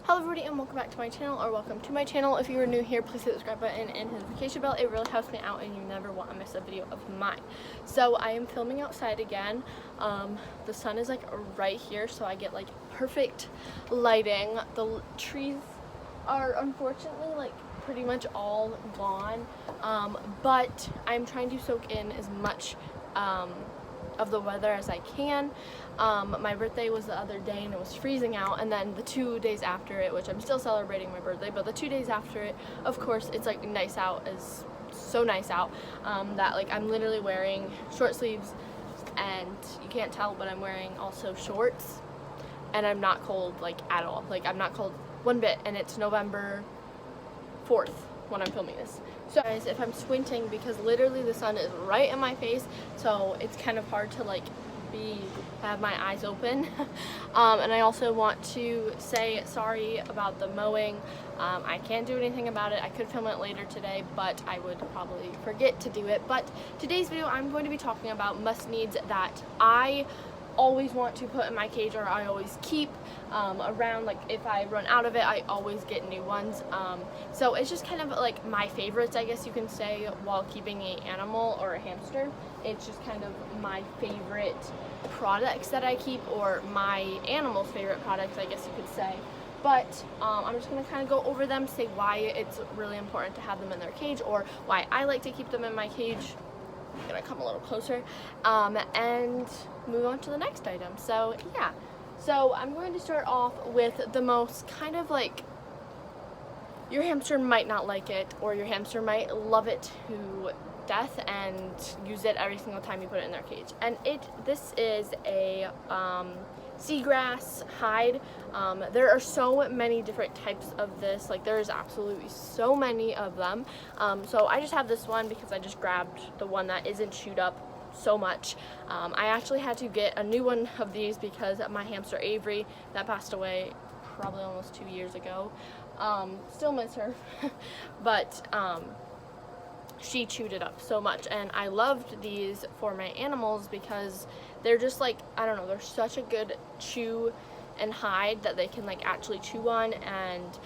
Hello everybody and welcome back to my channel, or welcome to my channel. If you are new here, please hit the subscribe button and hit the notification bell. It really helps me out and you never want to miss a video of mine. So I am filming outside again. The sun is like right here, so I get like perfect lighting. The trees are unfortunately like pretty much all gone, but I'm trying to soak in as much of the weather as I can. My birthday was the other day and it was freezing out, and then the 2 days after it, which I'm still celebrating my birthday, but the 2 days after it, of course, it's like nice out, is so nice out, that like I'm literally wearing short sleeves, and you can't tell, but I'm wearing also shorts, and I'm not cold like at all. Like I'm not cold one bit, and it's November 4th when I'm filming this. So guys, if I'm squinting, because literally the sun is right in my face, so it's kind of hard to like have my eyes open. And I also want to say sorry about the mowing. I can't do anything about it. I could film it later today, but I would probably forget to do it. But today's video, I'm going to be talking about must-needs that I always want to put in my cage, or I always keep around. Like if I run out of it, I always get new ones. So it's just kind of like my favorites, I guess you can say, while keeping an animal or a hamster. It's just kind of my favorite products that I keep, or my animal's favorite products, I guess you could say. But I'm just going to kind of go over them, say why it's really important to have them in their cage, or why I like to keep them in my cage. I'm gonna come a little closer, and move on to the next item. So yeah, so I'm going to start off with the most kind of like, your hamster might not like it, or your hamster might love it to death and use it every single time you put it in their cage. And this is a seagrass hide. There are so many different types of this, like there's absolutely so many of them. So I just have this one because I just grabbed the one that isn't chewed up so much. I actually had to get a new one of these because my hamster Avery, that passed away probably almost 2 years ago, still miss her, but she chewed it up so much, and I loved these for my animals because they're just like, I don't know, they're such a good chew and hide that they can like actually chew on. And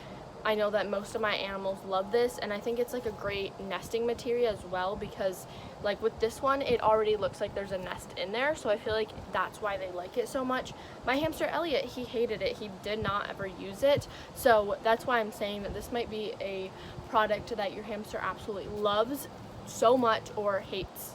I know that most of my animals love this, and I think it's like a great nesting material as well, because like with this one, it already looks like there's a nest in there, so I feel like that's why they like it so much. My hamster Elliot, he hated it. He did not ever use it, so that's why I'm saying that this might be a product that your hamster absolutely loves so much, or hates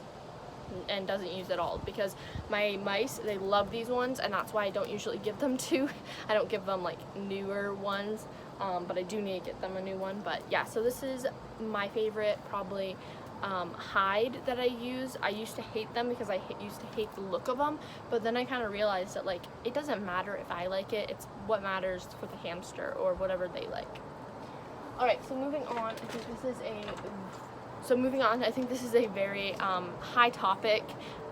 and doesn't use at all. Because my mice, they love these ones, and that's why I don't usually give them to. I don't give them like newer ones, but I do need to get them a new one. But yeah, so this is my favorite probably hide that I use. I used to hate them because I used to hate the look of them, but then I kind of realized that like it doesn't matter if I like it, it's what matters for the hamster or whatever they like. Alright, so moving on, I think this is a very high topic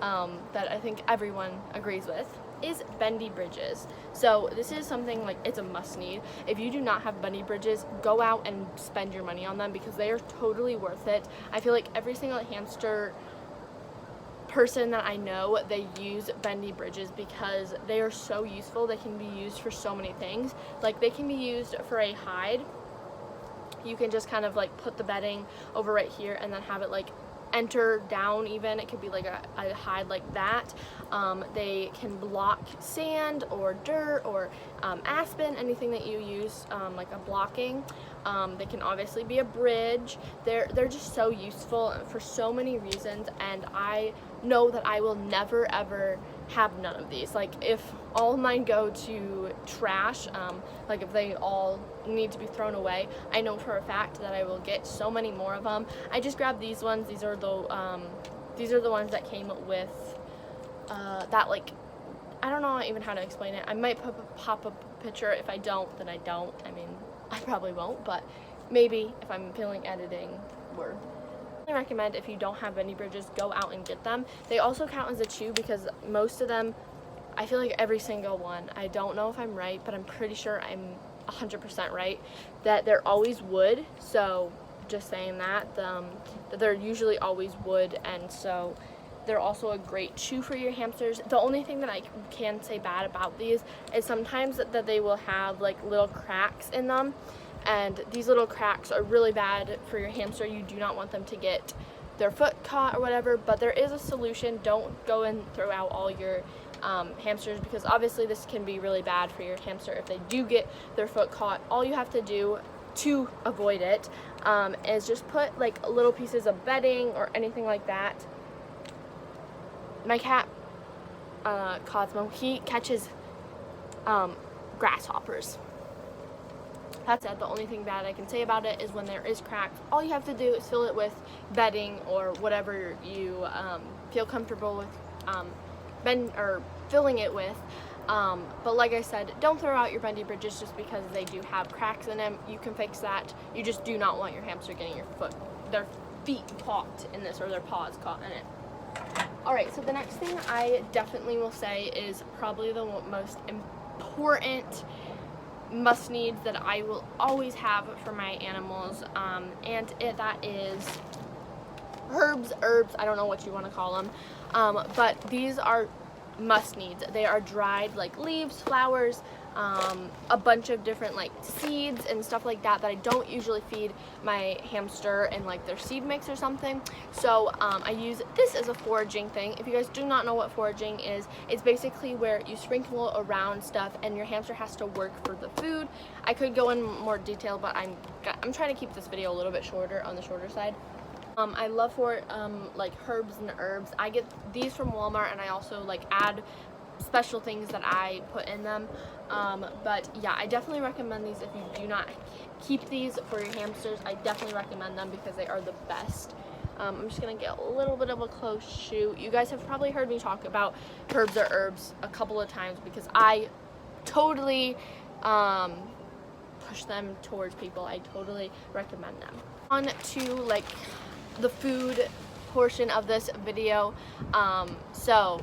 that I think everyone agrees with, is bendy bridges. So this is something like, it's a must need. If you do not have bendy bridges, go out and spend your money on them, because they are totally worth it. I feel like every single hamster person that I know, they use bendy bridges because they are so useful. They can be used for so many things. Like they can be used for a hide. You can just kind of like put the bedding over right here and then have it like enter down even. It could be like a hide like that. They can block sand or dirt or aspen, anything that you use like a blocking. They can obviously be a bridge. They're just so useful for so many reasons, and I know that I will never ever have none of these. Like if all of mine go to trash, like if they all need to be thrown away, I know for a fact that I will get so many more of them. I just grabbed these ones. These are the ones that came with that, like, I don't know even how to explain it. I might pop up a picture. If I don't, then I don't. I mean, I probably won't, but maybe if I'm feeling editing word. I recommend, if you don't have bendy bridges, go out and get them. They also count as a chew because most of them, I feel like every single one, I don't know if I'm right, but I'm pretty sure I'm 100% right, that they're always wood. So just saying that, that they're usually always wood, and so They're also a great chew for your hamsters. The only thing that I can say bad about these is sometimes that they will have like little cracks in them, and these little cracks are really bad for your hamster. You do not want them to get their foot caught or whatever, but there is a solution. Don't go and throw out all your hamsters, because obviously this can be really bad for your hamster if they do get their foot caught. All you have to do to avoid it is just put like little pieces of bedding or anything like that. My cat Cosmo, he catches grasshoppers. That's it. The only thing bad I can say about it is when there is cracks, all you have to do is fill it with bedding or whatever you feel comfortable with filling it with. But like I said, don't throw out your bendy bridges just because they do have cracks in them. You can fix that. You just do not want your hamster getting their feet caught in this, or their paws caught in it. Alright, so the next thing I definitely will say is probably the most important must-needs that I will always have for my animals, that is herbs, I don't know what you want to call them, but these are must-needs. They are dried like leaves, flowers, a bunch of different like seeds and stuff like that I don't usually feed my hamster in like their seed mix or something. So I use this as a foraging thing. If you guys do not know what foraging is, it's basically where you sprinkle around stuff and your hamster has to work for the food. I could go in more detail, but I'm trying to keep this video a little bit shorter, on the shorter side. I love like herbs and herbs. I get these from Walmart, and I also like add special things that I put in them. But yeah, I definitely recommend these if you do not keep these for your hamsters. I definitely recommend them because they are the best. I'm just gonna get a little bit of a close shoot. You guys have probably heard me talk about herbs or herbs a couple of times because I totally push them towards people. I totally recommend them. On to like the food portion of this video, so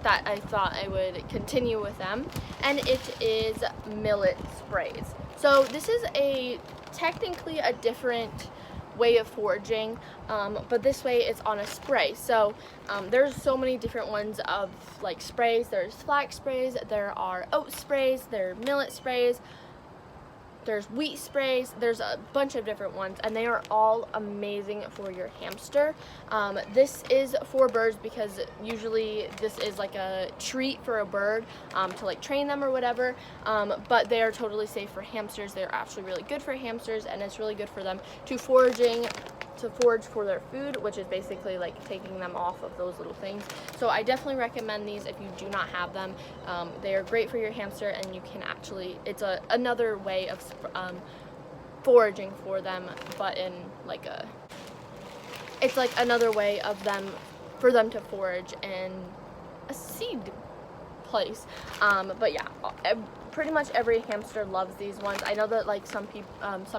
that I thought I would continue with them, and it is millet sprays. So this is technically a different way of foraging, but this way it's on a spray. So there's so many different ones of like sprays. There's flax sprays, there are oat sprays, there are millet sprays, there's wheat sprays, there's a bunch of different ones, and they are all amazing for your hamster. This is for birds because usually this is like a treat for a bird to like train them or whatever, but they are totally safe for hamsters. They're actually really good for hamsters, and it's really good for them to forage for their food, which is basically like taking them off of those little things. So I definitely recommend these if you do not have them. They are great for your hamster, and you can actually, it's another way of foraging for them, but in like it's like another way of for them to forage in a seed place. But yeah, pretty much every hamster loves these ones. I know that like some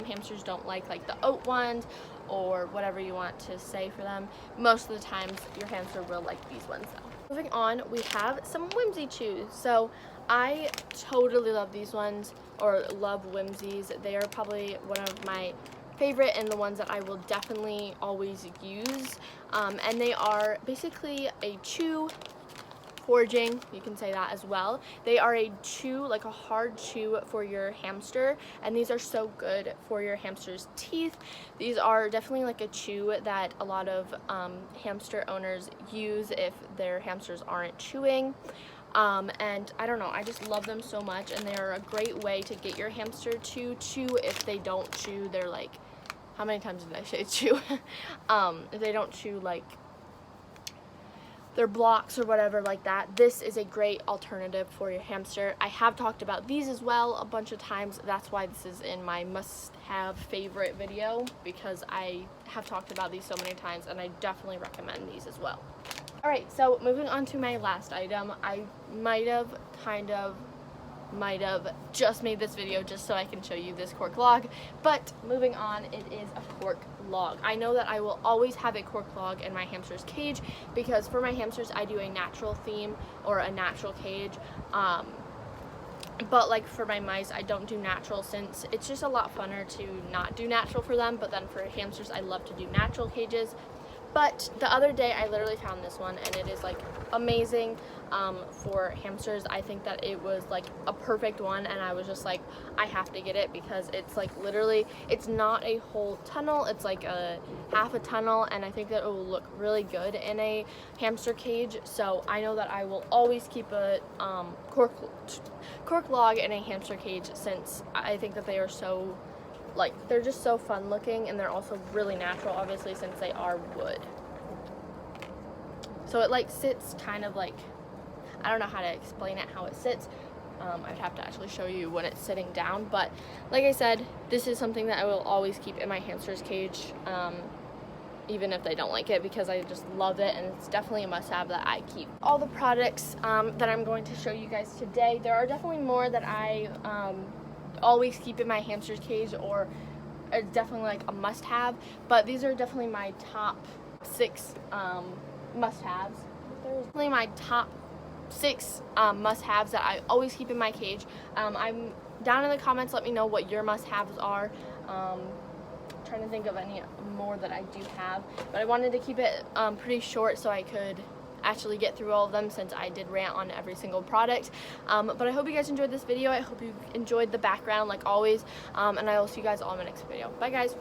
hamsters don't like the oat ones, or whatever you want to say for them. Most of the times your hamster will like these ones though. Moving on, we have some Whimsy chews. So I totally love these ones, or love Whimsies. They are probably one of my favorite and the ones that I will definitely always use. And they are basically a chew, foraging, you can say that as well. They are a chew, like a hard chew for your hamster, and these are so good for your hamster's teeth. These are definitely like a chew that a lot of hamster owners use if their hamsters aren't chewing. And I don't know, I just love them so much, and they are a great way to get your hamster to chew. If they don't chew, they're like, how many times did I say chew? If they don't chew like their blocks or whatever like that, this is a great alternative for your hamster. I have talked about these as well a bunch of times. That's why this is in my must-have favorite video, because I have talked about these so many times, and I definitely recommend these as well. Alright, so moving on to my last item. I might have just made this video just so I can show you this cork log, but moving on, it is a cork log. I know that I will always have a cork log in my hamster's cage, because for my hamsters I do a natural theme or a natural cage, but like for my mice I don't do natural, since it's just a lot funner to not do natural for them. But then for hamsters I love to do natural cages. But the other day I literally found this one, and it is like amazing for hamsters. I think that it was like a perfect one, and I was just like, I have to get it because it's like literally, it's not a whole tunnel, it's like a half a tunnel, and I think that it will look really good in a hamster cage. So I know that I will always keep a cork log in a hamster cage, since I think that they are so, like, they're just so fun looking, and they're also really natural, obviously, since they are wood. So it like sits kind of like, I don't know how to explain it, how it sits. I'd have to actually show you when it's sitting down, but like I said, this is something that I will always keep in my hamster's cage, even if they don't like it, because I just love it, and it's definitely a must-have that I keep. All the products that I'm going to show you guys today, there are definitely more that I always keep in my hamster's cage, or it's definitely like a must-have, but these are definitely my top 6 must-haves. They're definitely my top 6 must-haves that I always keep in my cage. I'm down in the comments, let me know what your must-haves are. Trying to think of any more that I do have, but I wanted to keep it pretty short so I could actually get through all of them, since I did rant on every single product. But I hope you guys enjoyed this video. I hope you enjoyed the background like always, and I will see you guys all in my next video. Bye guys.